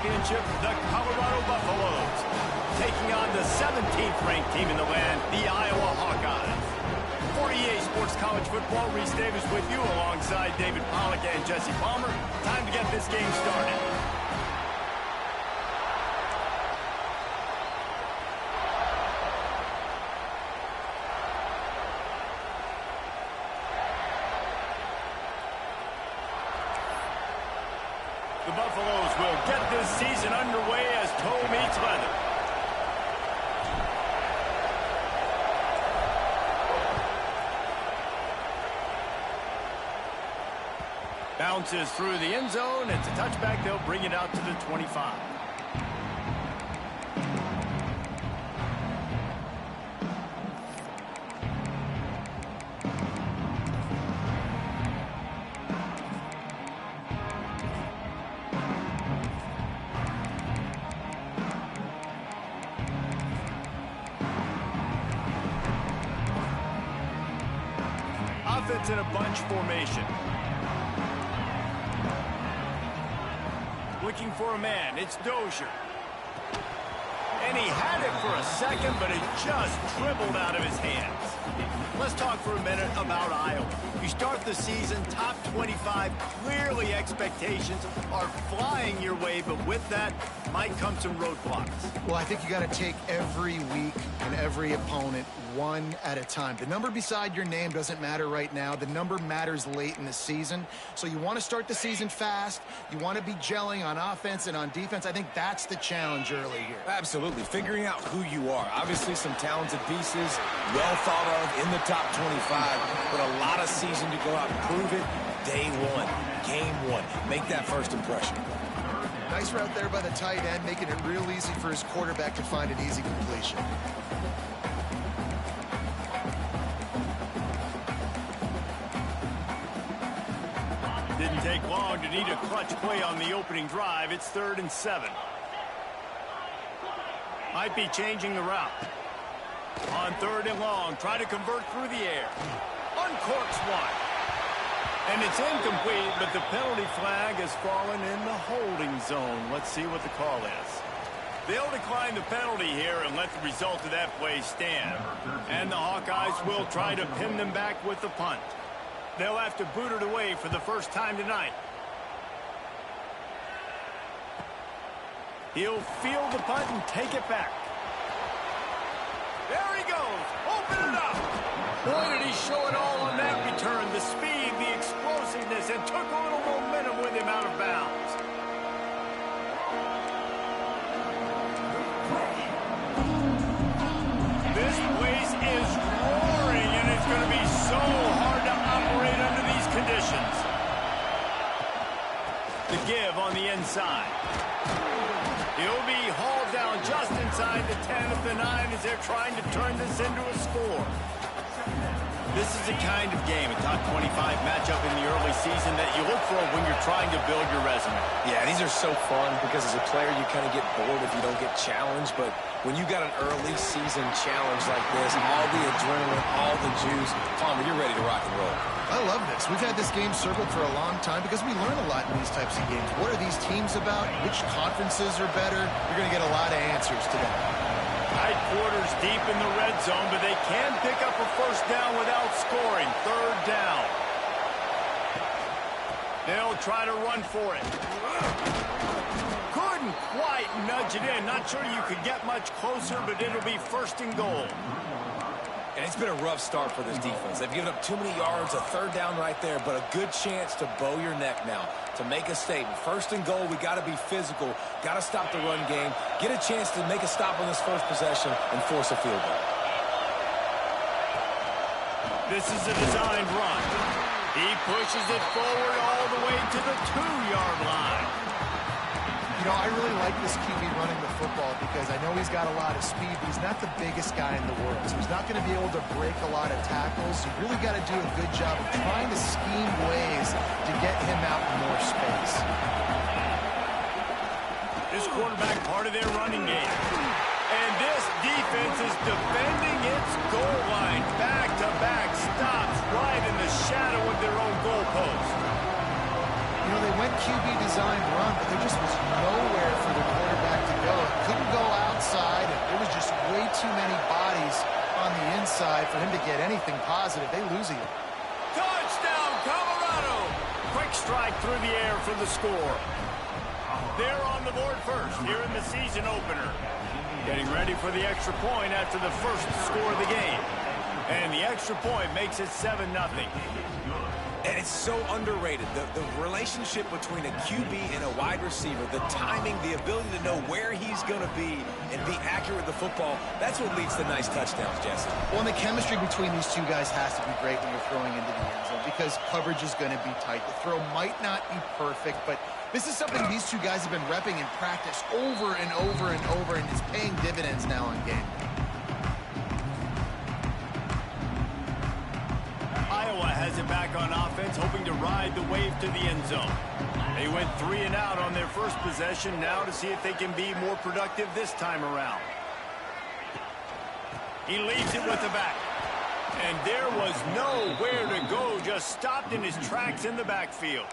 championship, the Colorado Buffaloes, taking on the 17th-ranked team in the land, the Iowa Hawkeyes. For EA Sports College Football, Reese Davis with you alongside David Pollack and Jesse Palmer. Time to get this game started. The Buffaloes will get this season underway as toe meets leather. Bounces through the end zone. It's a touchback. They'll bring it out to the 25. Offense in a bunch formation. Looking for a man. It's Dozier. And he had it for a second, but it just dribbled out of his hands. Let's talk for a minute about Iowa. You start the season top 25. Clearly expectations are flying your way, but with that might come some roadblocks. Well, I think you got to take every week and every opponent one at a time. The number beside your name doesn't matter right now. The number matters late in the season. So you want to start the season fast. You want to be gelling on offense and on defense. I think that's the challenge early here. Absolutely. Figuring out who you are. Obviously some talented pieces, well thought of in the top 25, but a lot of season to go out and prove it. Day one, game one. Make that first impression. Nice route there by the tight end, making it real easy for his quarterback to find an easy completion. Didn't take long to need a clutch play on the opening drive. It's 3rd and 7. Might be changing the route. On 3rd and long, try to convert through the air. Uncorks one. And it's incomplete, but the penalty flag has fallen in the holding zone. Let's see what the call is. They'll decline the penalty here and let the result of that play stand. And the Hawkeyes will try to pin them back with the punt. They'll have to boot it away for the first time tonight. He'll field the punt and take it back. There he goes. Open it up. Boy, did he show it all on that return. The speed, the explosiveness, and took a little momentum with him out of bounds. This place is roaring, and it's going to be so hard to operate under these conditions. The give on the inside. He'll be hauled down just inside the 10 of the 9 as they're trying to turn this into a score. This is the kind of game, a top 25 matchup in the early season that you look for when you're trying to build your resume. Yeah, these are so fun because as a player you kind of get bored if you don't get challenged, but when you got an early season challenge like this, all the adrenaline, all the juice, Palmer, you're ready to rock and roll. I love this. We've had this game circled for a long time because we learn a lot in these types of games. What are these teams about? Which conferences are better? You're going to get a lot of answers today. Tight quarters deep in the red zone, but they can pick up a first down without scoring. 3rd down. They'll try to run for it. Couldn't quite nudge it in. Not sure you could get much closer, but it'll be 1st and goal. And it's been a rough start for this defense. They've given up too many yards, a 3rd down right there, but a good chance to bow your neck now, to make a statement. 1st and goal, we got to be physical, got to stop the run game, get a chance to make a stop on this first possession, and force a field goal. This is a designed run. He pushes it forward all the way to the 2-yard line. You know, I really like this QB running the football because I know he's got a lot of speed, but he's not the biggest guy in the world. So he's not going to be able to break a lot of tackles. You really got to do a good job of trying to scheme ways to get him out in more space. This quarterback part of their running game. And this defense is defending its goal line. Back-to-back stops right in the shadow of their own goalpost. You know, they went QB designed run, but there just was nowhere for the couldn't go outside. And there was just way too many bodies on the inside for him to get anything positive. They lose it. Touchdown, Colorado! Quick strike through the air for the score. They're on the board first here in the season opener. Getting ready for the extra point after the first score of the game. And the extra point makes it 7-0. And it's so underrated. The relationship between a QB and a wide receiver, the timing, the ability to know where he's going to be and be accurate with the football, that's what leads to nice touchdowns, Jesse. Well, and the chemistry between these two guys has to be great when you're throwing into the end zone because coverage is going to be tight. The throw might not be perfect, but this is something these two guys have been repping in practice over and over and over, and it's paying dividends now on game. Iowa has it back on offense, hoping to ride the wave to the end zone. They went 3 and out on their first possession, now to see if they can be more productive this time around. He leaves it with the back. And there was nowhere to go, just stopped in his tracks in the backfield.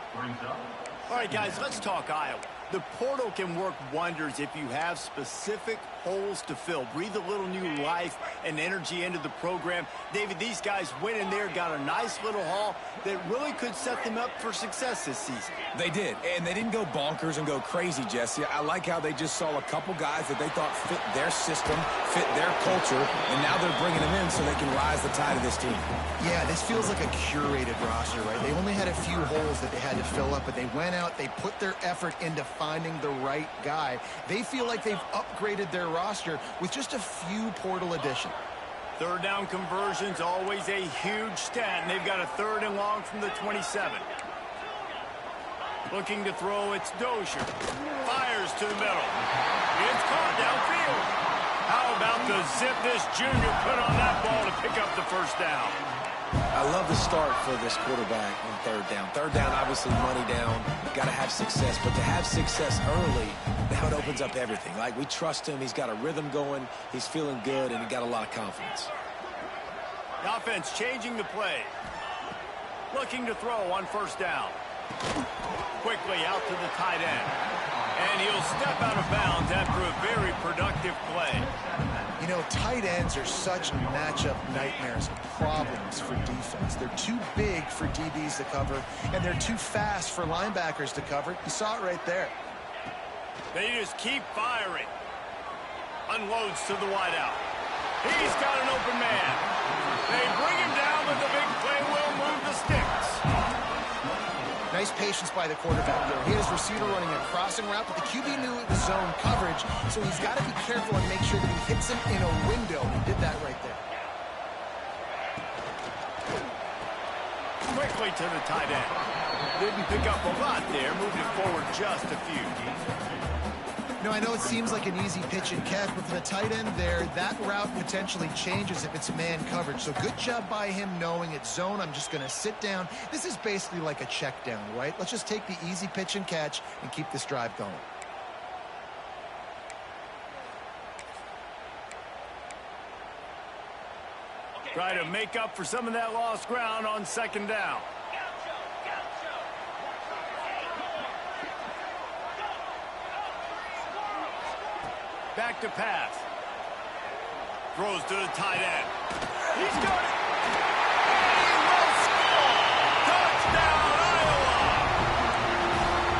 All right, guys, let's talk Iowa. The portal can work wonders if you have specific holes to fill. Breathe a little new life and energy into the program. David, these guys went in there, got a nice little haul that really could set them up for success this season. They did, and they didn't go bonkers and go crazy, Jesse. I like how they just saw a couple guys that they thought fit their system, fit their culture, and now they're bringing them in so they can rise the tide of this team. Yeah, this feels like a curated roster, right? They only had a few holes that they had to fill up, but they went out, they put their effort into finding the right guy. They feel like they've upgraded their roster with just a few portal additions. Third down conversions, always a huge stat, and they've got a 3rd and long from the 27. Looking to throw, it's Dozier. Fires to the middle. It's caught downfield. How about the zip this junior put on that ball to pick up the first down? I love the start for this quarterback on 3rd down. 3rd down, obviously money down. Got to have success, but to have success early, now it opens up everything. Like, we trust him. He's got a rhythm going. He's feeling good, and he got a lot of confidence. The offense changing the play. Looking to throw on 1st down. Quickly out to the tight end. And he'll step out of bounds after a very productive play. You know, tight ends are such matchup nightmares and problems for defense. They're too big for DBs to cover, and they're too fast for linebackers to cover. You saw it right there. They just keep firing. Unloads to the wideout. He's got an open man. They bring him down, but the big play will move the sticks. Nice patience by the quarterback there. He had his receiver running a crossing route, but the QB knew it was zone coverage, so he's got to be careful and make sure that he hits him in a window. He did that right there. Quickly to the tight end. Didn't pick up a lot there, moved it forward just a few. You know, I know it seems like an easy pitch and catch, but for the tight end there, that route potentially changes if it's man coverage. So good job by him knowing it's zone. I'm just going to sit down. This is basically like a check down, right? Let's just take the easy pitch and catch and keep this drive going. Try to make up for some of that lost ground on 2nd down. Back to pass. Throws to the tight end. He's got it. He will score. Touchdown, Iowa.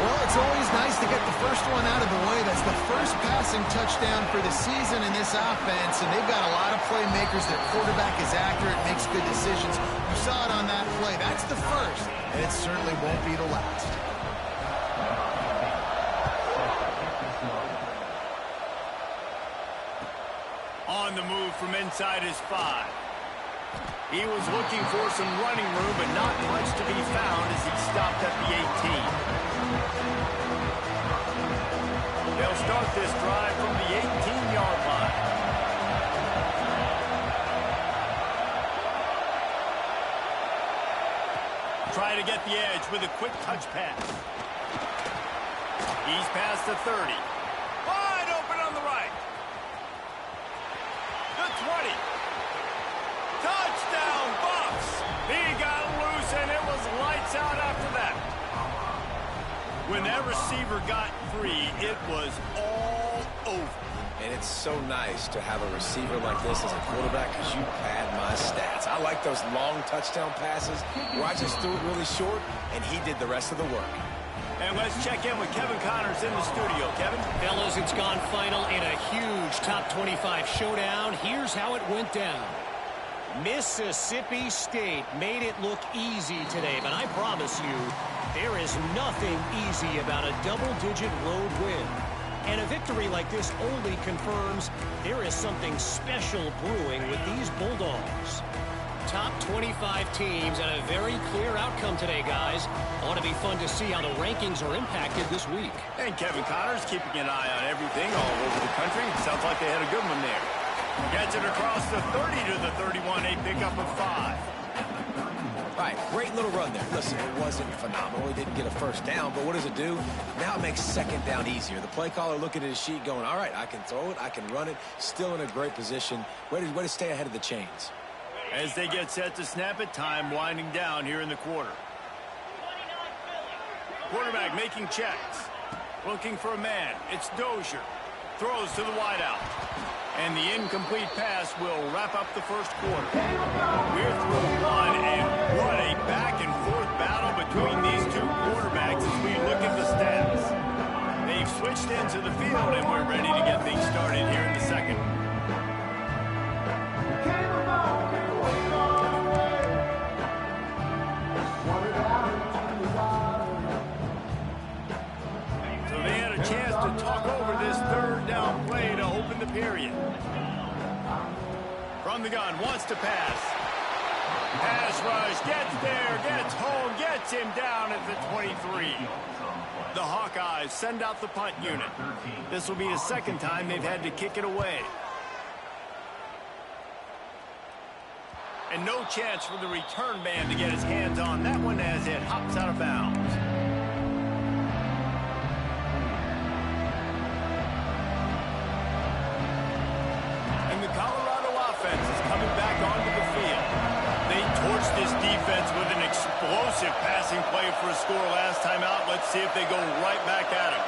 Well, it's always nice to get the first one out of the way. That's the first passing touchdown for the season in this offense, and they've got a lot of playmakers. Their quarterback is accurate, makes good decisions. You saw it on that play. That's the first, and it certainly won't be the last. On the move from inside his 5. He was looking for some running room, but not much to be found as he stopped at the 18. They'll start this drive from the 18-yard line. Try to get the edge with a quick touch pass. He's past the 30. Wide open on the right. The 20. Touchdown, Bucks. He got loose, and it was lights out after that. When that receiver got free, it was all over. And it's so nice to have a receiver like this as a quarterback because you pad my stats. I like those long touchdown passes where I just threw it really short, and he did the rest of the work. And let's check in with Kevin Connors in the studio. Kevin? Fellas, it's gone final in a huge top 25 showdown. Here's how it went down. Mississippi State made it look easy today, but I promise you, there is nothing easy about a double-digit road win. And a victory like this only confirms there is something special brewing with these Bulldogs. Top 25 teams and a very clear outcome today, guys. Ought to be fun to see how the rankings are impacted this week. And Kevin Connors keeping an eye on everything all over the country. Sounds like they had a good one there. Gets it across the 30 to the 31, a pickup of 5. All right, great little run there. Listen, it wasn't phenomenal. He didn't get a first down, but what does it do? Now it makes second down easier. The play caller looking at his sheet going, all right, I can throw it, I can run it, still in a great position. Way to stay ahead of the chains. As they get set to snap it, time winding down here in the quarter. Quarterback making checks. Looking for a man. It's Dozier. Throws to the wideout. And the incomplete pass will wrap up the first quarter. We're through one, and what a back-and-forth battle between these two quarterbacks as we look at the stats. They've switched into the field, and we're ready to get things started here in the second. So they had a chance to talk over this third down play to open the period. From the gun, wants to pass. Pass rush, gets there, gets home, gets him down at the 23. The Hawkeyes send out the punt unit. This will be the second time they've had to kick it away. And no chance for the return man to get his hands on that one as it hops out of bounds. This defense with an explosive passing play for a score last time out. Let's see if they go right back at him.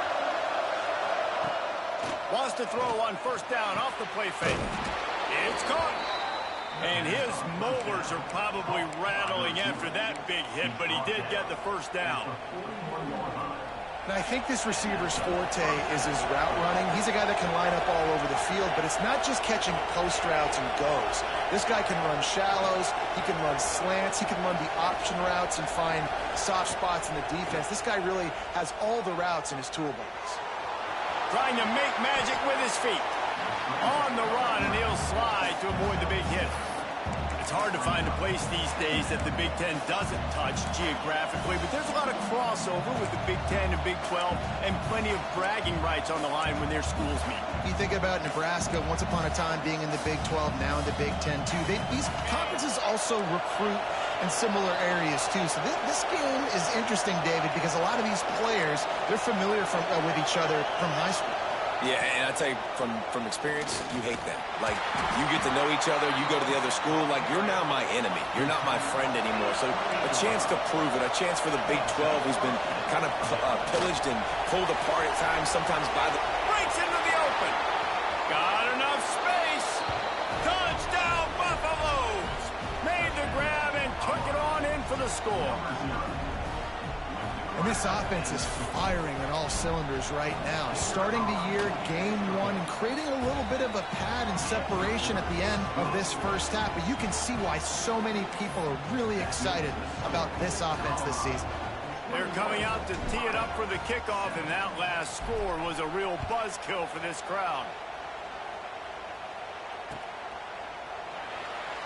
Wants to throw on first down off the play fake. It's caught. And his molars are probably rattling after that big hit, but he did get the first down. And I think this receiver's forte is his route running. He's a guy that can line up all over the field, but it's not just catching post routes and goes. This guy can run shallows, he can run slants, he can run the option routes and find soft spots in the defense. This guy really has all the routes in his toolbox. Trying to make magic with his feet. On the run, and he'll slide to avoid the big hit. It's hard to find a place these days that the Big Ten doesn't touch geographically, but there's a lot of crossover with the Big Ten and Big 12 and plenty of bragging rights on the line when their schools meet. You think about Nebraska, once upon a time being in the Big 12, now in the Big 10 too. These conferences also recruit in similar areas too. So this game is interesting, David, because a lot of these players, they're familiar with each other from high school. Yeah, and I tell you, from experience, you hate them. Like, you get to know each other, you go to the other school, like, you're now my enemy. You're not my friend anymore. So a chance to prove it, a chance for the Big 12, who's been kind of pillaged and pulled apart at times, sometimes by the... Breaks into the open. Got enough space. Touchdown, Buffaloes. Made the grab and took it on in for the score. And this offense is firing on all cylinders right now. Starting the year, game one, and creating a little bit of a pad and separation at the end of this first half. But you can see why so many people are really excited about this offense this season. They're coming out to tee it up for the kickoff, and that last score was a real buzzkill for this crowd.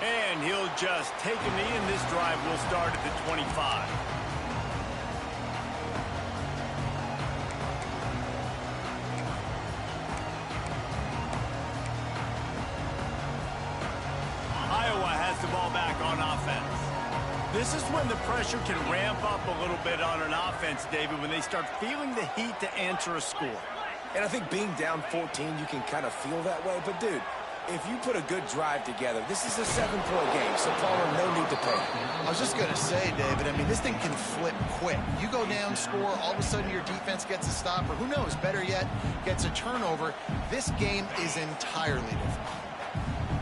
And he'll just take a knee, and this drive will start at the 25. The ball back on offense. This is when the pressure can ramp up a little bit on an offense, David, when they start feeling the heat to answer a score. And I think being down 14, you can kind of feel that way. But, dude, if you put a good drive together, this is a 7-point game, so Palmer, no need to panic. was just going to say, David, I mean, this thing can flip quick. You go down, score, all of a sudden your defense gets a stop, or who knows, better yet, gets a turnover. This game is entirely different.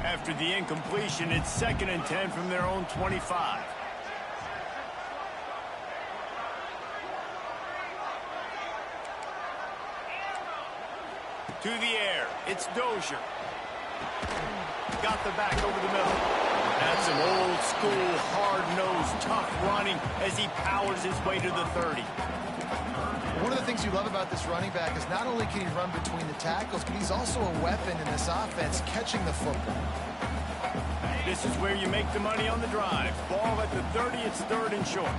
After the incompletion, it's 2nd and 10 from their own 25. To the air, it's Dozier. Got the back over the middle. That's some old school, hard-nosed, tough running as he powers his way to the 30. One of the things you love about this running back is not only can he run between the tackles, but he's also a weapon in this offense, catching the football. This is where you make the money on the drive. Ball at the 30, it's 3rd and short.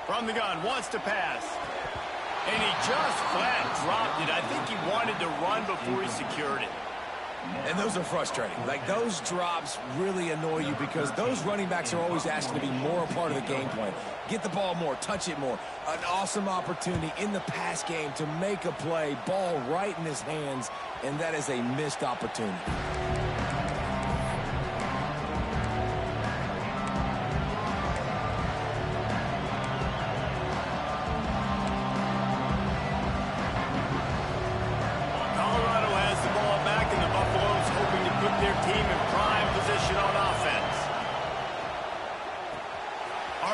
From the gun, wants to pass. And he just flat dropped it. I think he wanted to run before he secured it. And those are frustrating. Like, those drops really annoy you because those running backs are always asking to be more a part of the game plan. Get the ball more, touch it more. An awesome opportunity in the pass game to make a play, ball right in his hands, and that is a missed opportunity.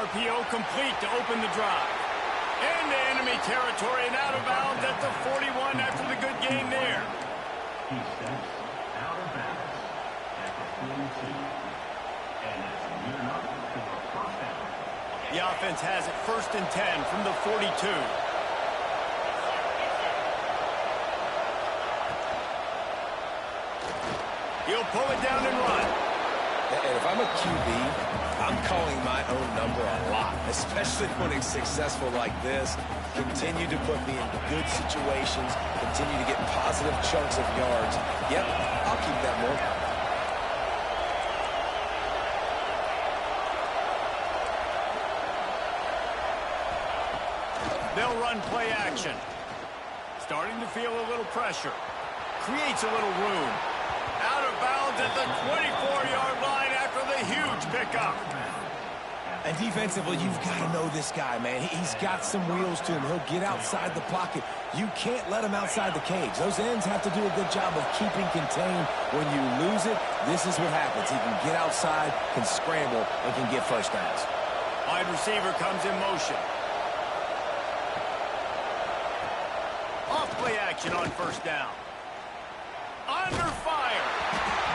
RPO complete to open the drive. Into enemy territory and out of bounds at the 41 after the good gain there. He steps out of bounds at the 42. And it's near enough for a first down. The offense has it 1st and 10 from the 42. He'll pull it down and run. And if I'm a QB, I'm calling my own number a lot, especially when it's successful like this. Continue to put me in good situations, continue to get positive chunks of yards. Yep, I'll keep that more. They'll run play action. Starting to feel a little pressure. Creates a little room. Out of bounds at the 24-yard line after the huge pickup. And defensively, you've got to know this guy, man. He's got some wheels to him. He'll get outside the pocket. You can't let him outside the cage. Those ends have to do a good job of keeping contained. When you lose it, this is what happens. He can get outside, can scramble, and can get first downs. Wide receiver comes in motion. Off play action on 1st down. Under fire.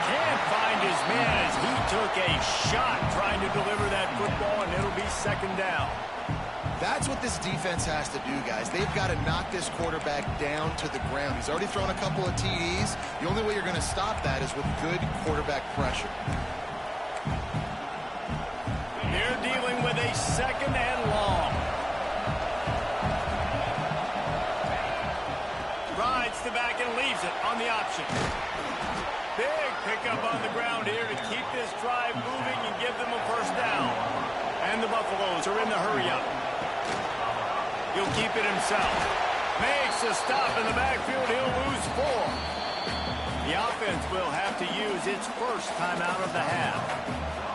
Can't find his man as he took a shot trying to deliver that football, and it'll be 2nd down. That's what this defense has to do, guys. They've got to knock this quarterback down to the ground. He's already thrown a couple of TDs. The only way you're going to stop that is with good quarterback pressure. They're dealing with a 2nd and long. Rides to back and leaves it on the option. Big pickup on the ground here to keep this drive moving and give them a 1st down. And the Buffaloes are in the hurry-up. He'll keep it himself. Makes a stop in the backfield. He'll lose 4. The offense will have to use its 1st timeout of the half.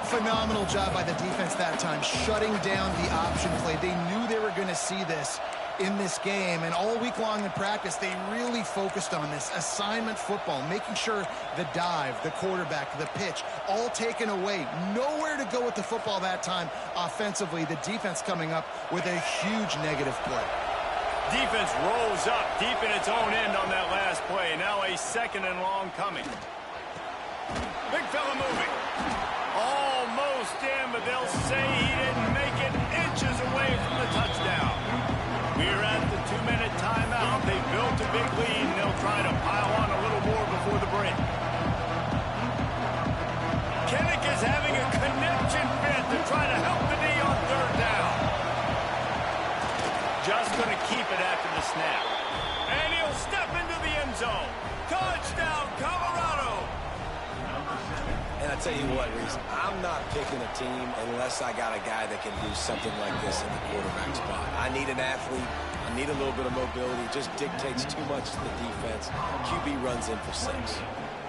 Phenomenal job by the defense that time, shutting down the option play. They knew they were going to see this in this game, and all week long in practice, they really focused on this assignment football, making sure the dive, the quarterback, the pitch, all taken away. Nowhere to go with the football that time offensively. The defense coming up with a huge negative play. Defense rolls up deep in its own end on that last play. Now a 2nd and long coming. Big fella moving. Almost in, but they'll say he didn't make it, inches away from the touchdown. We're at the 2-minute timeout. They've built a big lead, and they'll try to pile on a little more before the break. Kinnick is having a connection fit to try to help the D on 3rd down. Just going to keep it after the snap. And he'll step into the end zone. Touchdown, Colorado! And I tell you what, Reese, I'm not picking a team unless I got a guy that can do something like this in the quarterback spot. I need an athlete. I need a little bit of mobility. It just dictates too much to the defense. QB runs in for 6.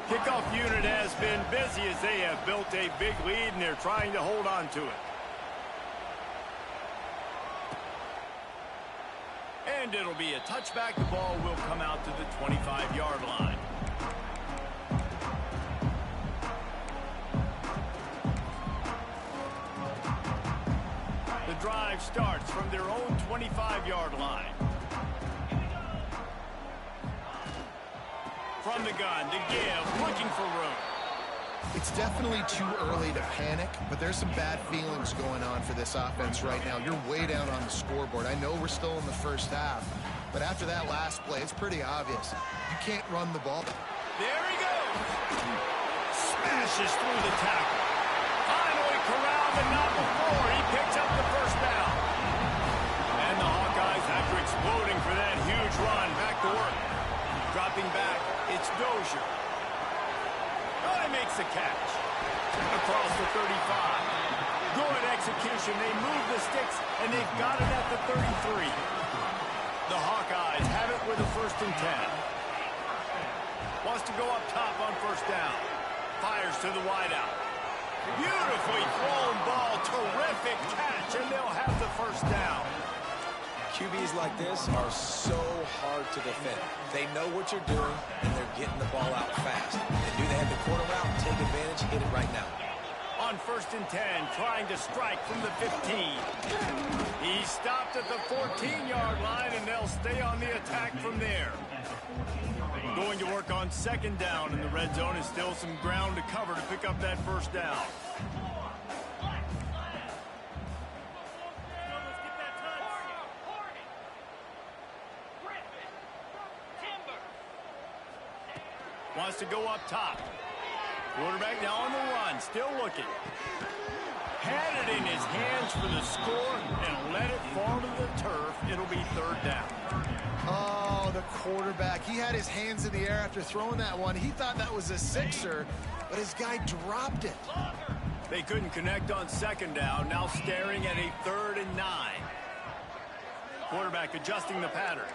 Kickoff unit has been busy as they have built a big lead, and they're trying to hold on to it. And it'll be a touchback. The ball will come out to the 25-yard line. The drive starts from their own 25-yard line. From the gun to give, looking for room. It's definitely too early to panic, but there's some bad feelings going on for this offense right now. You're way down on the scoreboard. I know we're still in the first half, but after that last play, it's pretty obvious. You can't run the ball. There he goes. Smashes through the tackle. Finally corralled, but not before. He picks up the first down. And the Hawkeyes, after exploding for that huge run, back to work. Dropping back, it's Dozier. Oh, he makes the catch. Across the 35. Good execution. They move the sticks, and they've got it at the 33. The Hawkeyes have it with a 1st and 10. Wants to go up top on 1st down. Fires to the wideout. Beautifully thrown ball. Terrific catch, and they'll have the 1st down. QBs like this are so hard to defend. They know what you're doing, and they're getting the ball out fast. They knew they had the corner route. Take advantage. Hit it right now. On 1st and 10, trying to strike from the 15. He stopped at the 14-yard line, and they'll stay on the attack from there. Going to work on 2nd down in the red zone. Is still some ground to cover to pick up that 1st down. Wants to go up top. Quarterback now on the run, still looking. Had it in his hands for the score and let it fall to the turf. It'll be 3rd down. Oh, the quarterback. He had his hands in the air after throwing that one. He thought that was a sixer, but his guy dropped it. They couldn't connect on 2nd down. Now staring at a 3rd and 9. Quarterback adjusting the pattern.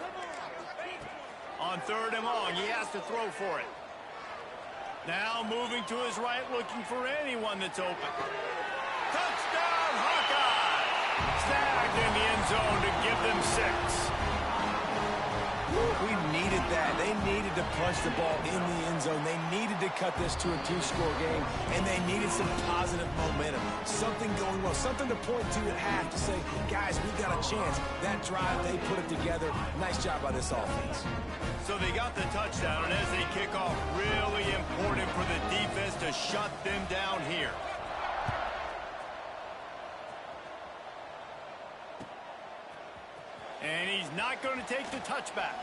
On 3rd and long, he has to throw for it. Now moving to his right, looking for anyone that's open. Touchdown, Hawkeye! Snagged in the end zone to give them 6. We needed that. They needed to punch the ball in the end zone. They needed to cut this to a 2-score game, and they needed some positive momentum. Something going well, something to point to at half to say, guys, we got a chance. That drive, they put it together. Nice job by this offense. So they got the touchdown, and as they kick off, really important for the defense to shut them down here. And he's not going to take the touchback.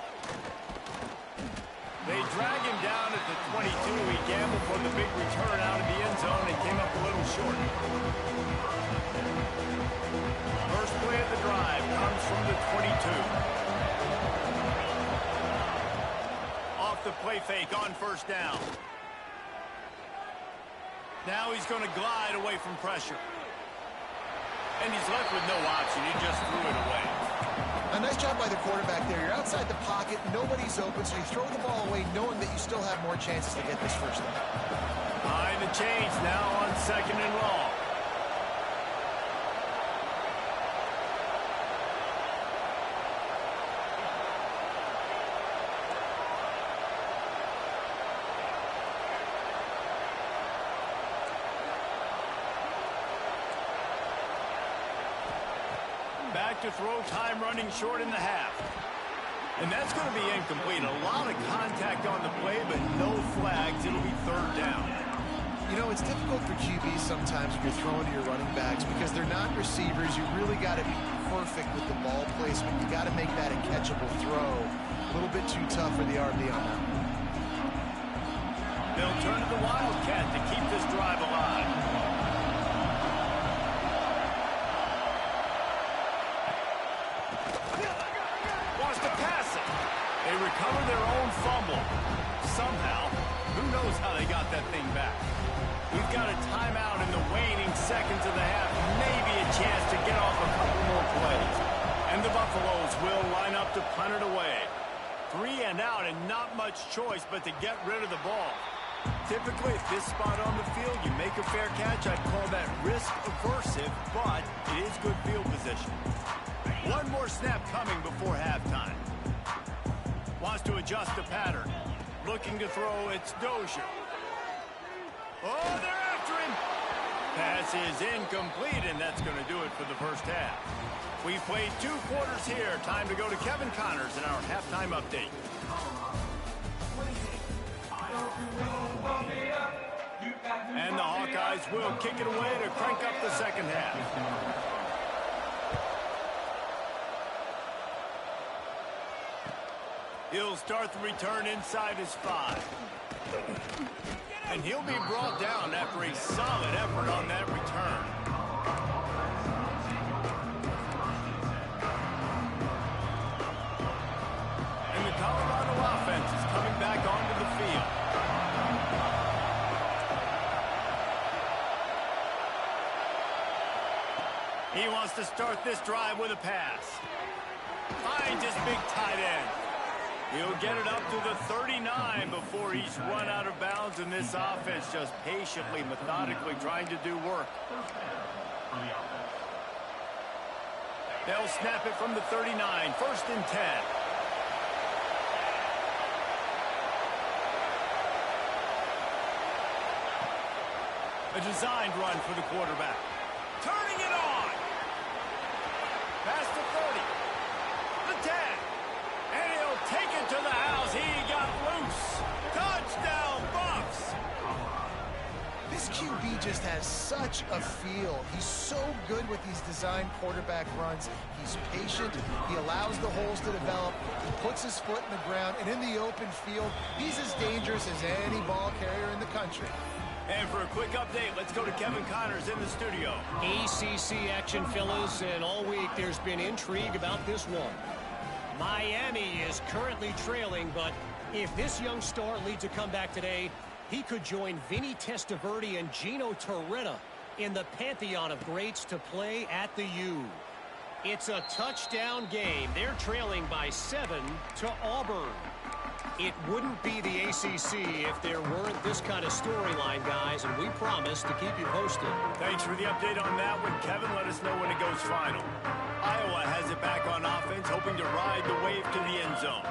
They drag him down at the 22. He gambled for the big return out of the end zone and came up a little short. First play of the drive comes from the 22. The play fake on 1st down. Now he's going to glide away from pressure. And he's left with no option. He just threw it away. A nice job by the quarterback there. You're outside the pocket. Nobody's open, so you throw the ball away knowing that you still have more chances to get this 1st down. Behind the chains now on 2nd and long. Back to throw, time running short in the half. And that's going to be incomplete. A lot of contact on the play, but no flags. It'll be 3rd down. You know, it's difficult for QBs sometimes when you're throwing to your running backs because they're not receivers. You really got to be perfect with the ball placement. You got to make that a catchable throw. A little bit too tough for the RB on that. They'll turn to the Wildcat to keep this drive alive. Wants to pass it. They recover their own fumble. Somehow, who knows how they got that thing back. We've got a timeout in the waning seconds of the half. Maybe a chance to get off a couple more plays. And the Buffaloes will line up to punt it away. 3 and out and not much choice but to get rid of the ball. Typically, at this spot on the field, you make a fair catch. I'd call that risk aversive, but it is good field position. One more snap coming before halftime. Wants to adjust the pattern. Looking to throw, it's Dozier. Oh, they're after him. Pass is incomplete, and that's going to do it for the first half. We've played 2 quarters here. Time to go to Kevin Connors in our halftime update. And the Hawkeyes will kick it away to crank up the second half. He'll start the return inside his 5. And he'll be brought down after a solid effort on that return. And the Colorado offense is coming back onto the field. He wants to start this drive with a pass. Finds his big tight end. He'll get it up to the 39 before he's run out of bounds, and this offense just patiently, methodically trying to do work. They'll snap it from the 39, 1st and 10. A designed run for the quarterback. Turning it on. Past the 30. The 10. And he'll take it to the house. He got loose. Touchdown, Buffs. This QB just has such a feel. He's so good with these designed quarterback runs. He's patient. He allows the holes to develop. He puts his foot in the ground. And in the open field, he's as dangerous as any ball carrier in the country. And for a quick update, let's go to Kevin Connors in the studio. ACC action, fellas, and all week there's been intrigue about this one. Miami is currently trailing, but if this young star leads a comeback today, he could join Vinny Testaverde and Gino Torretta in the pantheon of greats to play at the U. It's a touchdown game. They're trailing by 7 to Auburn. It wouldn't be the ACC if there weren't this kind of storyline, guys, and we promise to keep you posted. Thanks for the update on that one, Kevin. Let us know when it goes final. Iowa has it back on offense, hoping to ride the wave to the end zone.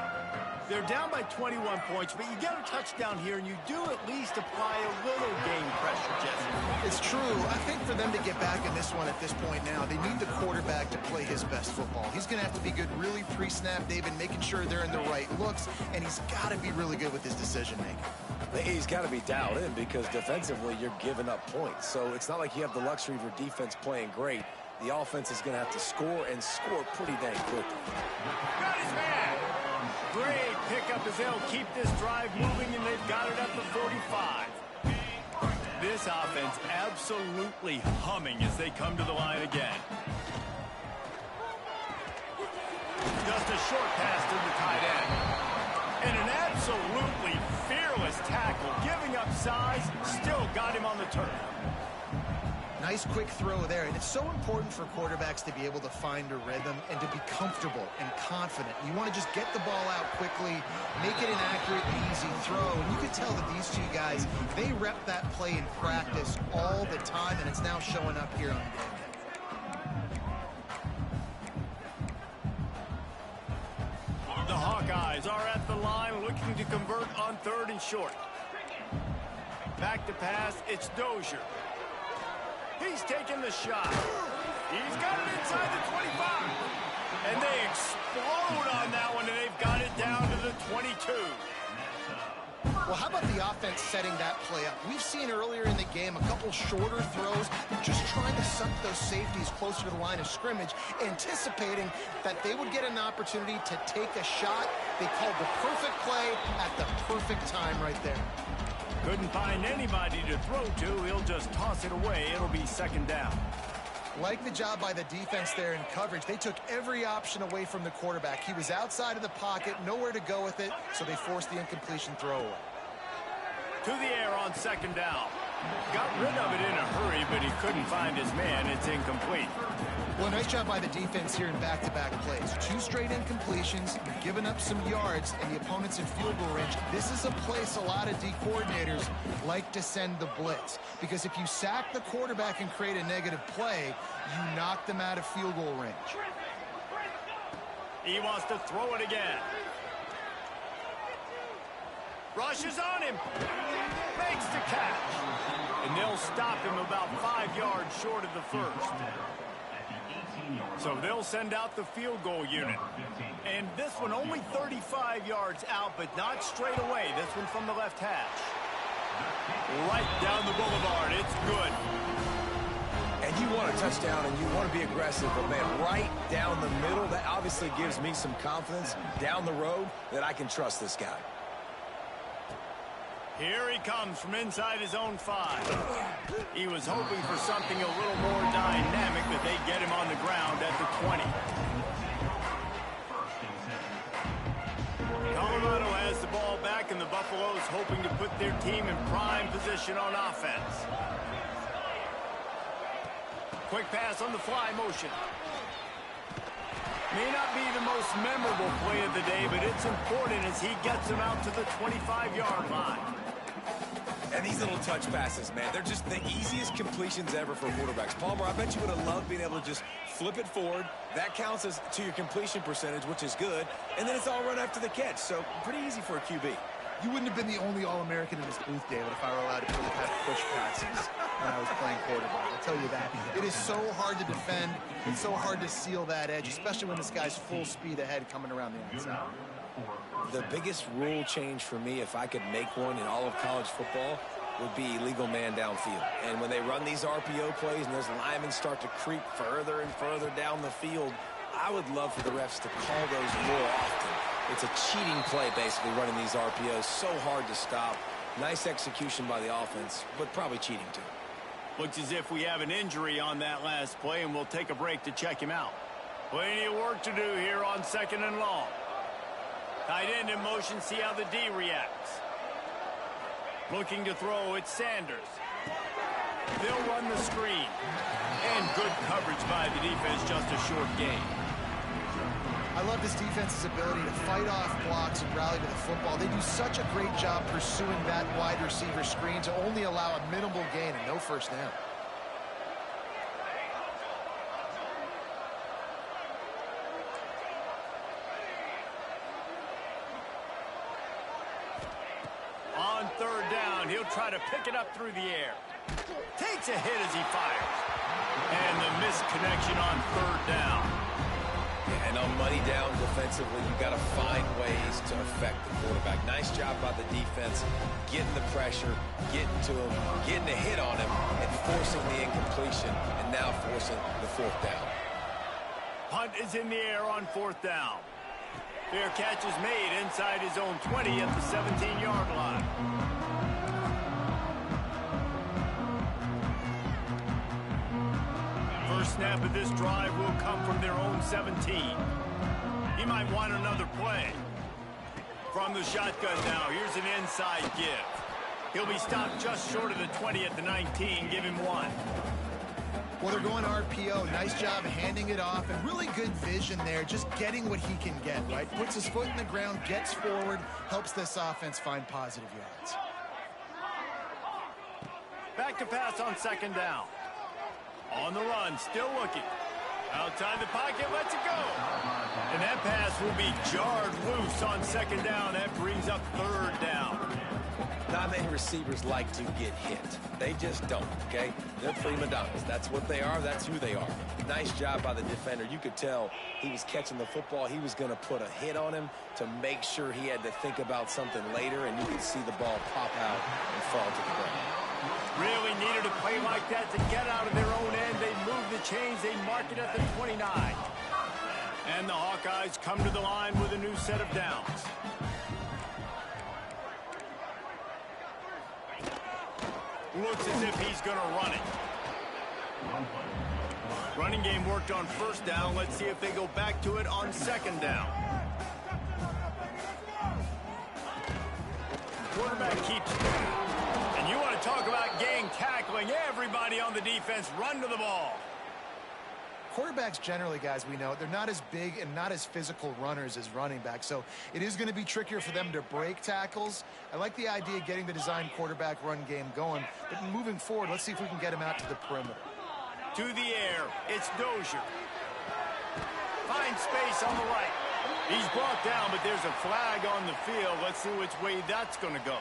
They're down by 21 points, but you get a touchdown here, and you do at least apply a little game pressure, Jesse. It's true. I think for them to get back in this one at this point now, they need the quarterback to play his best football. He's going to have to be good really pre-snap, David, making sure they're in the right looks, and he's got to be really good with his decision-making. He's got to be dialed in because defensively you're giving up points. So it's not like you have the luxury of your defense playing great. The offense is going to have to score and score pretty dang quickly. Got his man. Great pickup as they'll keep this drive moving, and they've got it at the 45. This offense absolutely humming as they come to the line again. Just a short pass to the tight end. And an absolutely fearless tackle, giving up size, still got him on the turf. Nice quick throw there, and it's so important for quarterbacks to be able to find a rhythm and to be comfortable and confident. You want to just get the ball out quickly, make it an accurate and easy throw, and you can tell that these two guys, they rep that play in practice all the time, and it's now showing up here on game day. The Hawkeyes are at the line looking to convert on 3rd and short. Back to pass, it's Dozier. He's taking the shot. He's got it inside the 25. And they explode on that one, and they've got it down to the 22. Well, how about the offense setting that play up? We've seen earlier in the game a couple shorter throws, just trying to suck those safeties closer to the line of scrimmage, anticipating that they would get an opportunity to take a shot. They called the perfect play at the perfect time right there. Couldn't find anybody to throw to. He'll just toss it away. It'll be 2nd down. Like the job by the defense there in coverage. They took every option away from the quarterback. He was outside of the pocket, nowhere to go with it, so they forced the incompletion throw away. To the air on 2nd down. Got rid of it in a hurry, but but he couldn't find his man. It's incomplete. Well, nice job by the defense here in back-to-back plays. 2 straight incompletions, giving up some yards, and the opponent's in field goal range. This is a place a lot of D coordinators like to send the blitz, because if you sack the quarterback and create a negative play, you knock them out of field goal range. He wants to throw it again. Rushes on him. Makes the catch. And they'll stop him about 5 yards short of the first. So they'll send out the field goal unit. And this one only 35 yards out, but not straight away. This one from the left hash. Right down the boulevard. It's good. And you want a touchdown and you want to be aggressive, but man, right down the middle, that obviously gives me some confidence down the road that I can trust this guy. Here he comes from inside his own 5. He was hoping for something a little more dynamic, that they'd get him on the ground at the 20. Colorado has the ball back, and the Buffaloes hoping to put their team in prime position on offense. Quick pass on the fly motion. May not be the most memorable play of the day, but it's important as he gets them out to the 25-yard line. And these little touch passes, man, they're just the easiest completions ever for quarterbacks. Palmer, I bet you would have loved being able to just flip it forward. That counts as to your completion percentage, which is good. And then it's all run after the catch. So pretty easy for a QB. You wouldn't have been the only All-American in this booth, David, if I were allowed to really have push passes when I was playing quarterback. I'll tell you that. It is so hard to defend. It's so hard to seal that edge, especially when this guy's full speed ahead coming around the outside. The biggest rule change for me, if I could make one in all of college football, would be illegal man downfield. And when they run these RPO plays and those linemen start to creep further and further down the field, I would love for the refs to call those more often. It's a cheating play, basically, running these RPOs. So hard to stop. Nice execution by the offense, but probably cheating, too. Looks as if we have an injury on that last play, and we'll take a break to check him out. Plenty of work to do here on 2nd and long. Tight end in motion, see how the D reacts. Looking to throw, it's Sanders. They'll run the screen. And good coverage by the defense, just a short gain. I love this defense's ability to fight off blocks and rally to the football. They do such a great job pursuing that wide receiver screen to only allow a minimal gain and no first down. On 3rd down, he'll try to pick it up through the air. Takes a hit as he fires. And the misconnection on 3rd down. And on money down defensively, you got to find ways to affect the quarterback. Nice job by the defense, getting the pressure, getting to him, getting a hit on him, and forcing the incompletion, and now forcing the 4th down. Punt is in the air on 4th down. Fair catch is made inside his own 20 at the 17-yard line. First snap of this drive will come from their own 17. He might want another play. From the shotgun now, here's an inside give. He'll be stopped just short of the 20 at the 19. Give him 1. Well, they're going RPO. Nice job handing it off, and really good vision there, just getting what he can get, right? Puts his foot in the ground, gets forward, helps this offense find positive yards. Back to pass on 2nd down. On the run, still looking. Outside the pocket, lets it go. And that pass will be jarred loose on 2nd down. That brings up 3rd down. Not many receivers like to get hit. They just don't, okay? They're prima donnas. That's what they are. That's who they are. Nice job by the defender. You could tell he was catching the football. He was going to put a hit on him to make sure he had to think about something later, and you could see the ball pop out and fall to the ground. Really needed a play like that to get out of their own end. They move the chains. They mark it at the 29. And the Hawkeyes come to the line with a new set of downs. Looks as if he's going to run it. Running game worked on 1st down. Let's see if they go back to it on 2nd down. Quarterback keeps. And you want to talk about gang tackling. Every Everybody on the defense run to the ball. Quarterbacks generally, guys, we know, they're not as big and not as physical runners as running backs, so it is going to be trickier for them to break tackles. I like the idea of getting the design quarterback run game going, but moving forward, let's see if we can get him out to the perimeter. To the air, it's Dozier. Finds space on the right. He's brought down, but there's a flag on the field. Let's see which way that's going to go.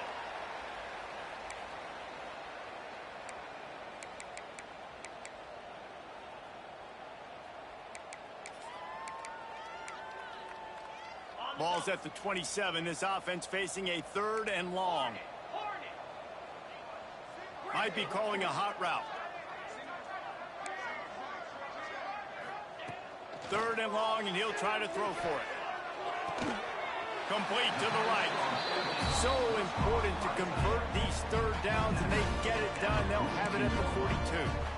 Ball's at the 27. This offense facing a 3rd and long. Might be calling a hot route. 3rd and long, and he'll try to throw for it. Complete to the right. So important to convert these 3rd downs, and they get it done. They'll have it at the 42.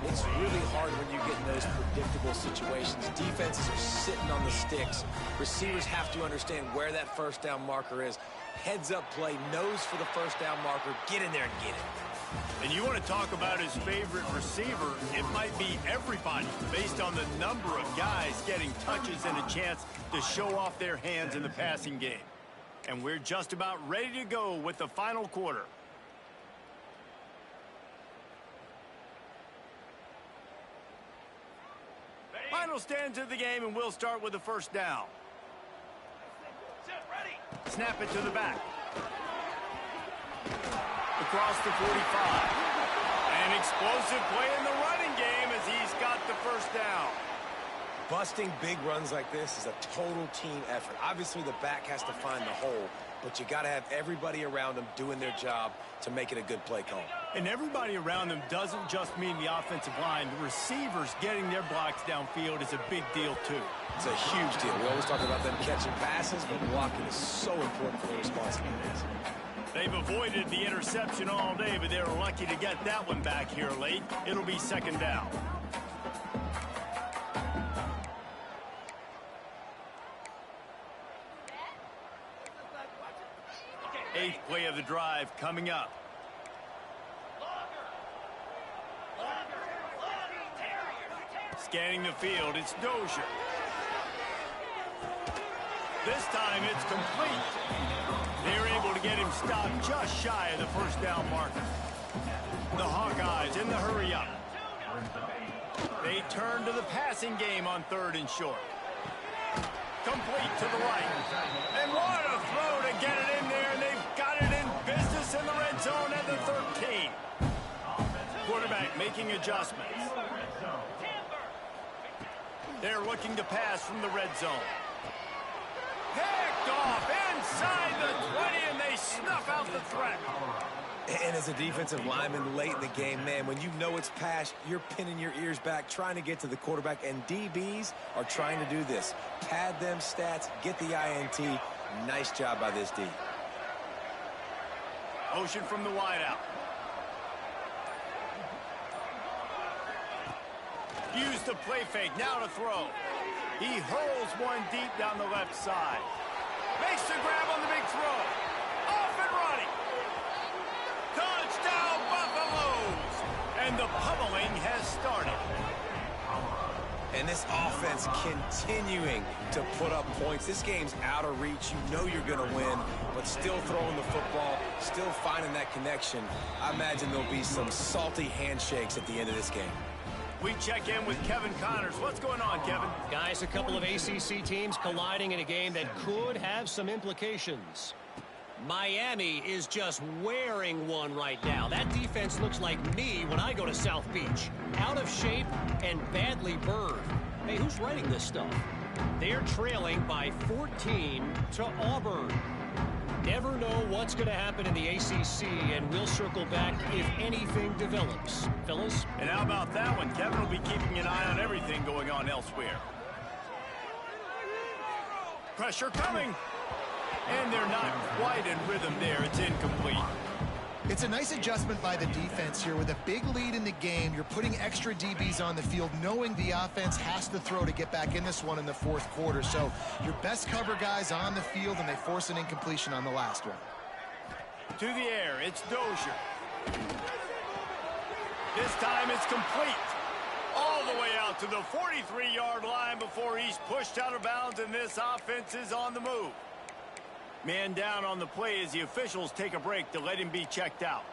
It's really hard when you get in those predictable situations. Defenses are sitting on the sticks. Receivers have to understand where that 1st down marker is. Heads up play, nose for the 1st down marker. Get in there and get it. And you want to talk about his favorite receiver, it might be everybody based on the number of guys getting touches and a chance to show off their hands in the passing game. And we're just about ready to go with the final quarter. Final stands of the game, and we'll start with the 1st down. Snap it to the back. Across the 45. An explosive play in the running game as he's got the 1st down. Busting big runs like this is a total team effort. Obviously, the back has to find the hole, but you got to have everybody around them doing their job to make it a good play call. And everybody around them doesn't just mean the offensive line. The receivers getting their blocks downfield is a big deal, too. It's a huge deal. We always talk about them catching passes, but blocking is so important for their responsibilities. They've avoided the interception all day, but they're lucky to get that one back here late. It'll be 2nd down. Eighth play of the drive coming up. Scanning the field, it's Dozier. This time it's complete. They're able to get him stopped just shy of the 1st down marker. The Hawkeyes in the hurry up. They turn to the passing game on 3rd and short. Complete to the right. And what a throw to get it in there, and they've got it in business in the red zone at the 13. Quarterback making adjustments. They're looking to pass from the red zone. Picked off inside the 20, and they snuff out the threat. And as a defensive lineman late in the game, man, when you know it's pass, you're pinning your ears back, trying to get to the quarterback, and DBs are trying to do this. Pad them stats, get the INT. Nice job by this D. Motion from the wideout. Use the play fake, now to throw. He hurls one deep down the left side. Makes the grab on the big throw. Off and running. Touchdown, Buffaloes! And the pummeling has started. And this offense continuing to put up points. This game's out of reach. You know you're going to win, but still throwing the football, still finding that connection. I imagine there'll be some salty handshakes at the end of this game. We check in with Kevin Connors. What's going on, Kevin? Guys, a couple of ACC teams colliding in a game that could have some implications. Miami is just wearing one right now. That defense looks like me when I go to South Beach. Out of shape and badly burned. Hey, who's writing this stuff? They're trailing by 14 to Auburn. Never know what's going to happen in the ACC, and we'll circle back if anything develops. Fellas? And how about that one? Kevin will be keeping an eye on everything going on elsewhere. Pressure coming. And they're not quite in rhythm there. It's incomplete. It's a nice adjustment by the defense here. With a big lead in the game, you're putting extra DBs on the field, knowing the offense has to throw to get back in this one in the 4th quarter. So your best cover guys on the field, and they force an incompletion on the last one. To the air, it's Dozier. This time it's complete. All the way out to the 43-yard line before he's pushed out of bounds, and this offense is on the move. Man down on the play as the officials take a break to let him be checked out.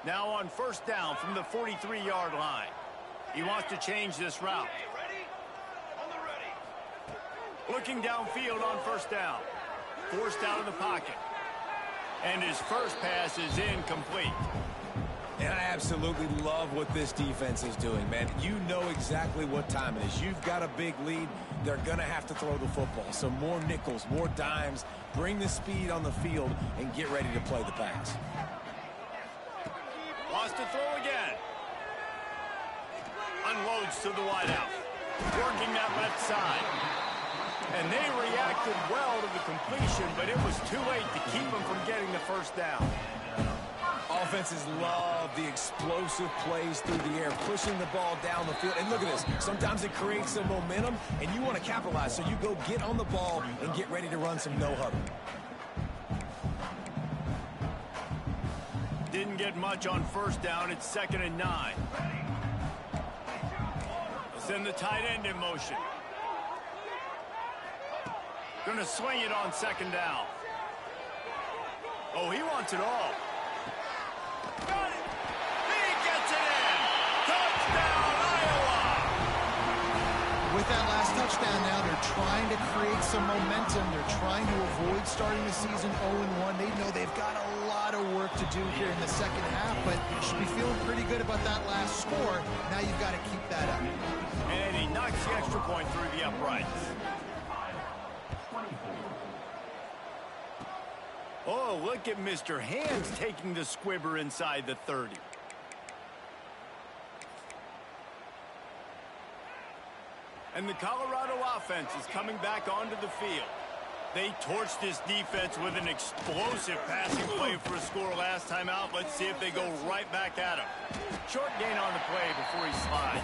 Now on first down from the 43-yard line. He wants to change this route. Looking downfield on first down. Forced out of the pocket. And his first pass is incomplete. And I absolutely love what this defense is doing, man. You know exactly what time it is. You've got a big lead. They're going to have to throw the football. So more nickels, more dimes. Bring the speed on the field and get ready to play the pass. Wants to throw again. Unloads to the wideout. Working that left side. And they reacted well to the completion, but it was too late to keep them from getting the first down. Offenses love the explosive plays through the air, pushing the ball down the field. And look at this. Sometimes it creates some momentum, and you want to capitalize. So you go get on the ball and get ready to run some no-huddle. Didn't get much on first down. It's 2nd and 9. Send the tight end in motion. Going to swing it on 2nd down. Oh, he wants it all. Got it. He gets it in. Touchdown, Iowa. With that last touchdown now, they're trying to create some momentum. They're trying to avoid starting the season 0-1. They know they've got a lot of work to do here in the second half, but you should be feeling pretty good about that last score. Now you've got to keep that up. And he knocks the extra point through the uprights. Oh, look at Mr. Hands taking the squibber inside the 30. And the Colorado offense is coming back onto the field. They torched this defense with an explosive passing play for a score last time out. Let's see if they go right back at him. Short gain on the play before he slides.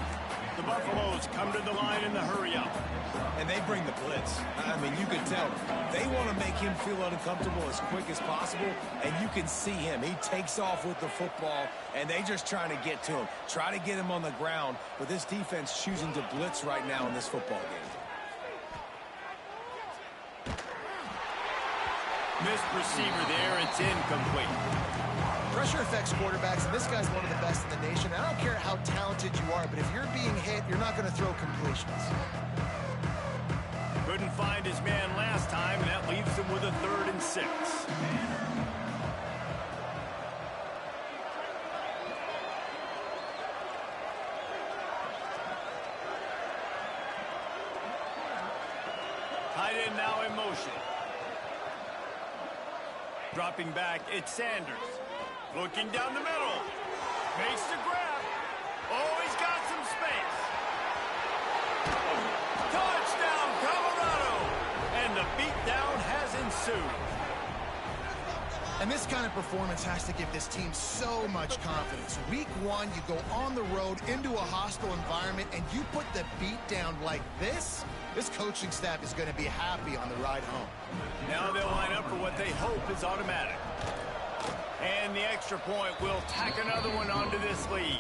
The Buffaloes come to the line in the hurry-up. And they bring the blitz. I mean, you can tell. They want to make him feel uncomfortable as quick as possible, and you can see him. He takes off with the football, and they just trying to get to him. Try to get him on the ground, but this defense choosing to blitz right now in this football game. Missed receiver there. It's incomplete. Pressure affects quarterbacks, and this guy's one of the best in the nation. I don't care how talented you are, but if you're being hit, you're not going to throw completions. Couldn't find his man last time, and that leaves him with a 3rd and 6. Tight end now in motion. Dropping back, it's Sanders. Looking down the middle. Makes the grab. Oh, he's got some space. Touchdown, Colorado! And the beatdown has ensued. And this kind of performance has to give this team so much confidence. Week 1, you go on the road into a hostile environment, and you put the beat down like this. This coaching staff is going to be happy on the ride home. Now they'll line up for what they hope is automatic. And the extra point will tack another one onto this lead.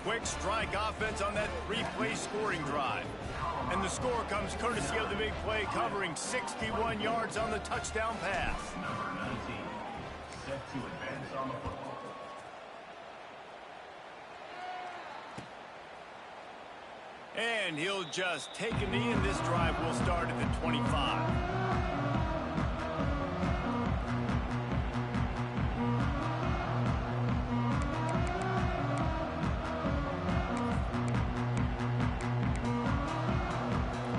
Quick strike offense on that 3-play scoring drive. And the score comes courtesy of the big play, covering 61 yards on the touchdown pass. Number 19, set to advance on the football. And he'll just take a knee, and this drive will start at the 25.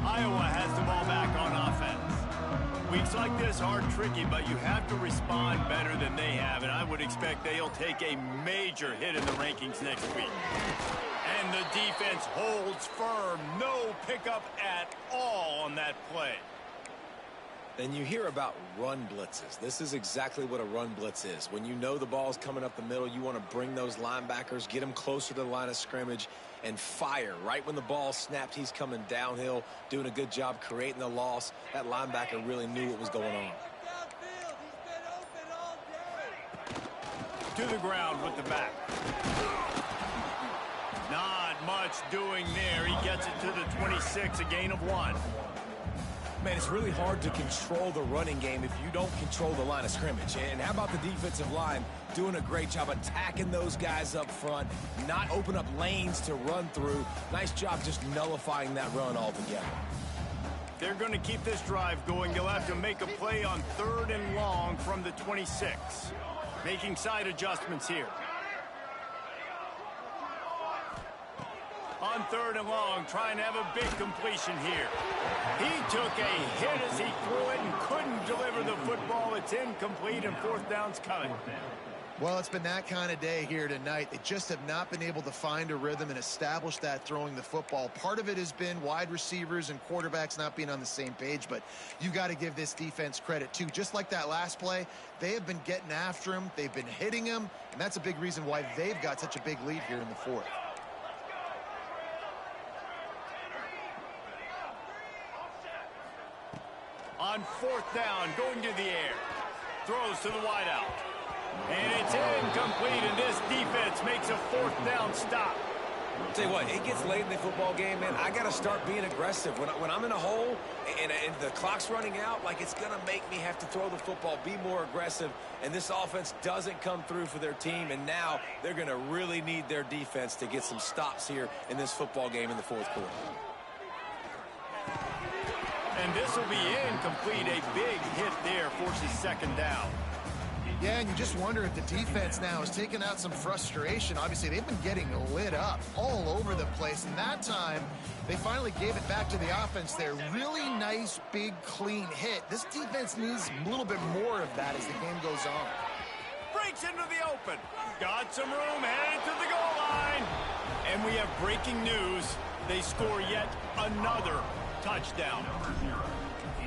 Iowa has the ball back on offense. Weeks like this are tricky, but you have to respond better than they have, and I would expect they'll take a major hit in the rankings next week. And the defense holds firm. No pickup at all on that play. Then you hear about run blitzes. This is exactly what a run blitz is. When you know the ball's coming up the middle, you want to bring those linebackers, get them closer to the line of scrimmage, and fire. Right when the ball snapped, he's coming downhill, doing a good job creating the loss. That linebacker really knew what was going on. To the ground with the back. much doing there. He gets it to the 26, a gain of 1. Man, it's really hard to control the running game if you don't control the line of scrimmage. And how about the defensive line doing a great job attacking those guys up front, not open up lanes to run through. Nice job just nullifying that run altogether. They're going to keep this drive going. They'll have to make a play on 3rd and long from the 26. Making side adjustments here. On 3rd and long, trying to have a big completion here. He took a hit as he threw it and couldn't deliver the football. It's incomplete, and 4th down's coming. Well, it's been that kind of day here tonight. They just have not been able to find a rhythm and establish that throwing the football. Part of it has been wide receivers and quarterbacks not being on the same page, but you've got to give this defense credit, too. Just like that last play, they have been getting after him. They've been hitting him, and that's a big reason why they've got such a big lead here in the 4th. On 4th down, going to the air. Throws to the wideout. And it's incomplete, and this defense makes a 4th down stop. Tell you what, it gets late in the football game, man. I got to start being aggressive. When I'm in a hole and the clock's running out, like, it's going to make me have to throw the football, be more aggressive, and this offense doesn't come through for their team, and now they're going to really need their defense to get some stops here in this football game in the 4th quarter. And this will be incomplete. A big hit there forces 2nd down. Yeah, and you just wonder if the defense now is taking out some frustration. Obviously, they've been getting lit up all over the place, and that time they finally gave it back to the offense there. Really nice, big, clean hit. This defense needs a little bit more of that as the game goes on. Breaks into the open. Got some room, headed to the goal line. And we have breaking news. They score yet another touchdown.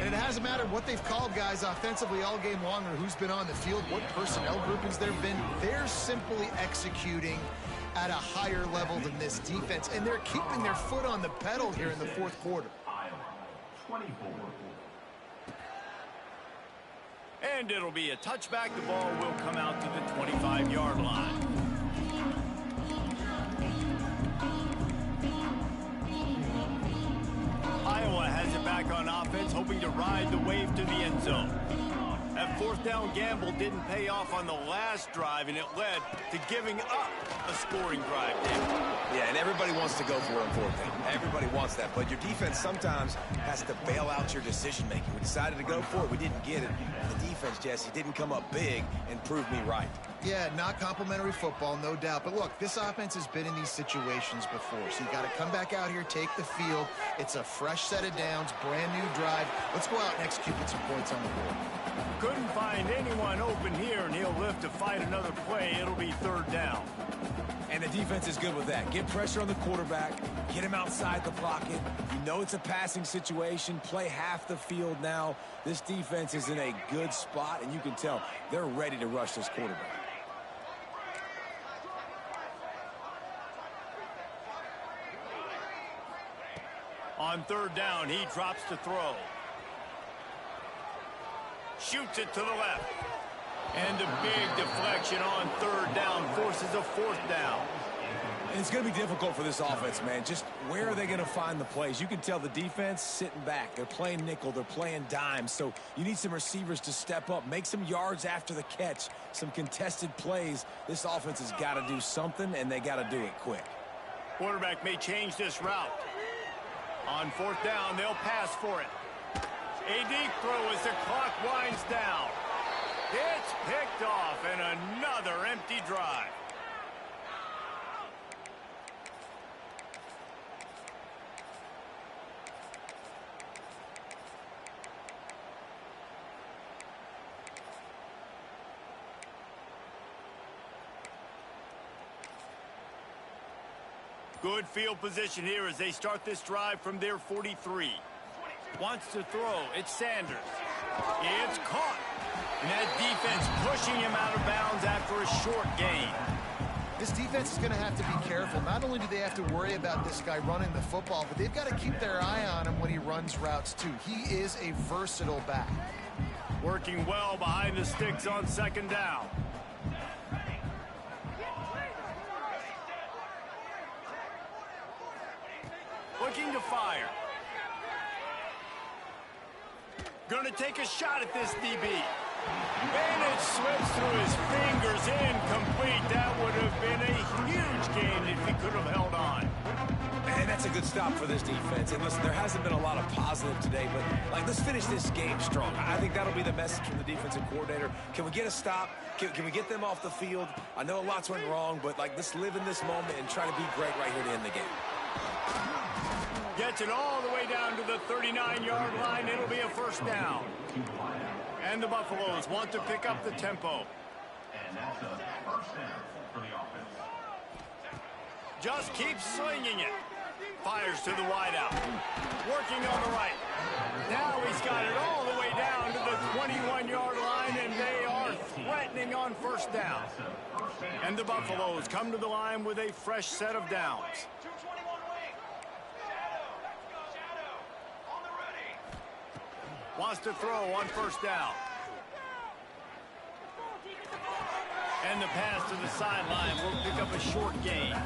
And it hasn't mattered what they've called guys offensively all game long or who's been on the field, what personnel groupings there have been. They're simply executing at a higher level than this defense, and they're keeping their foot on the pedal here in the 4th quarter. And it'll be a touchback. The ball will come out to the 25-yard line. Iowa has it back on offense, hoping to ride the wave to the end zone. That 4th down gamble didn't pay off on the last drive, and it led to giving up a scoring drive. Yeah, and everybody wants to go for it on 4th down. Everybody wants that, but your defense sometimes has to bail out your decision-making. We decided to go for it. We didn't get it. The defense, Jesse, didn't come up big and prove me right. Yeah, not complimentary football, no doubt. But look, this offense has been in these situations before, so you got to come back out here, take the field. It's a fresh set of downs, brand new drive. Let's go out and execute with some points on the board. Couldn't find anyone open here, and he'll live to fight another play. It'll be 3rd down. And the defense is good with that. Get pressure on the quarterback, get him outside the pocket. You know it's a passing situation. Play half the field now. This defense is in a good spot, and you can tell they're ready to rush this quarterback. On 3rd down, he drops to throw. Shoots it to the left. And a big deflection on 3rd down forces a 4th down. And it's going to be difficult for this offense, man. Just where are they going to find the plays? You can tell the defense sitting back. They're playing nickel. They're playing dime. So you need some receivers to step up, make some yards after the catch, some contested plays. This offense has got to do something, and they got to do it quick. Quarterback may change this route. On 4th down, they'll pass for it. A deep throw as the clock winds down. It's picked off, and another empty drive. Good field position here as they start this drive from their 43. Wants to throw. It's Sanders. It's caught. And that defense pushing him out of bounds after a short gain. This defense is going to have to be careful. Not only do they have to worry about this guy running the football, but they've got to keep their eye on him when he runs routes, too. He is a versatile back. Working well behind the sticks on 2nd down. looking to fire. Gonna take a shot at this DB. And it slips through his fingers, incomplete. That would have been a huge gain if he could have held on. And that's a good stop for this defense. And listen, there hasn't been a lot of positive today, but let's finish this game strong. I think that'll be the message from the defensive coordinator. Can we get a stop? Can we get them off the field? I know lots went wrong, but let's live in this moment and try to be great right here to end the game. Gets it all the way down to the 39-yard line. It'll be a first down. And the Buffaloes want to pick up the tempo. And that's a first down for the offense. Just keeps slinging it. Fires to the wideout. Working on the right. Now he's got it all the way down to the 21-yard line, and they are threatening on first down. And the Buffaloes come to the line with a fresh set of downs. Wants to throw on first down. And the pass to the sideline will pick up a short gain.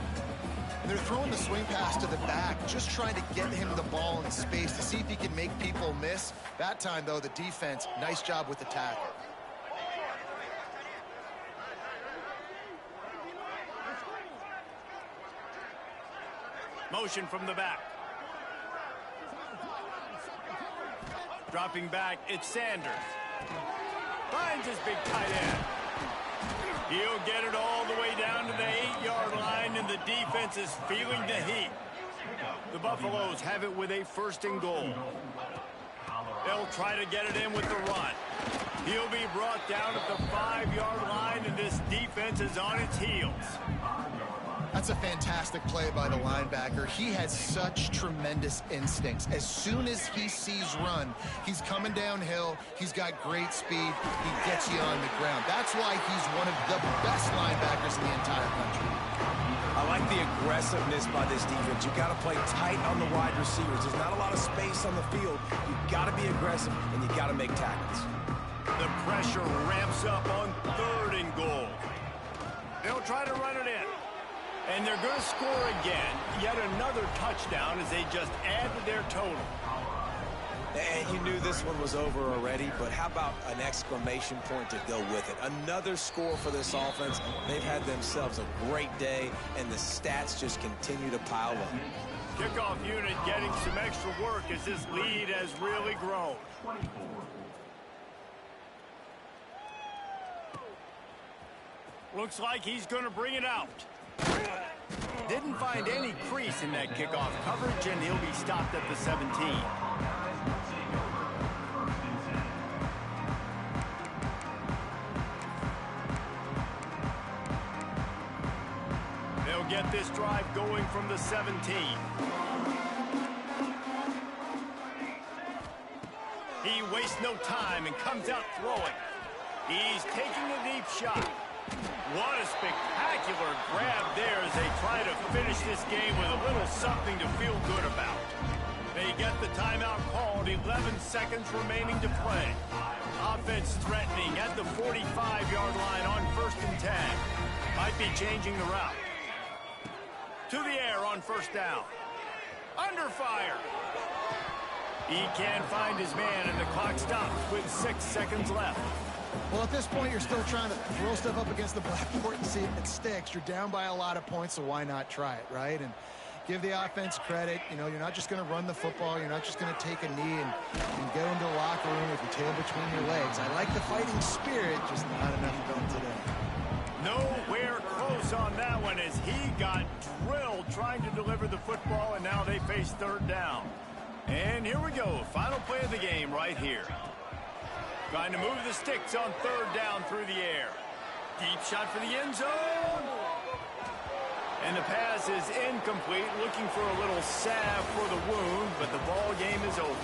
And they're throwing the swing pass to the back, just trying to get him the ball in space to see if he can make people miss. That time, though, the defense, nice job with the tackle. Motion from the back. Dropping back, it's Sanders. Finds his big tight end. He'll get it all the way down to the 8-yard line, and the defense is feeling the heat. The Buffaloes have it with a first and goal. They'll try to get it in with the run. He'll be brought down at the 5-yard line, and this defense is on its heels. That's a fantastic play by the linebacker. He has such tremendous instincts. As soon as he sees run, he's coming downhill. He's got great speed. He gets you on the ground. That's why he's one of the best linebackers in the entire country. I like the aggressiveness by this defense. You've got to play tight on the wide receivers. There's not a lot of space on the field. You've got to be aggressive, and you've got to make tackles. The pressure ramps up on third and goal. They'll try to run it in. And they're going to score again. Yet another touchdown as they just add to their total. And you knew this one was over already, but how about an exclamation point to go with it? Another score for this offense. They've had themselves a great day, and the stats just continue to pile up. Kickoff unit getting some extra work as this lead has really grown. Looks like he's going to bring it out. Didn't find any crease in that kickoff coverage, and he'll be stopped at the 17. They'll get this drive going from the 17. He wastes no time and comes out throwing. He's taking a deep shot. What a spectacular grab there as they try to finish this game with a little something to feel good about. They get the timeout called, 11 seconds remaining to play. Offense threatening at the 45-yard line on first and 10. Might be changing the route. To the air on first down. Under fire. He can't find his man, and the clock stops with 6 seconds left. Well, at this point, you're still trying to throw stuff up against the blackboard and see if it sticks. You're down by a lot of points, so why not try it, right? And give the offense credit. You know, you're not just going to run the football. You're not just going to take a knee and go into the locker room with your tail between your legs. I like the fighting spirit, just not enough of them today. Nowhere close on that one as he got drilled trying to deliver the football, and now they face third down. And here we go, final play of the game right here. Trying to move the sticks on third down through the air. Deep shot for the end zone. And the pass is incomplete, looking for a little salve for the wound, but the ball game is over.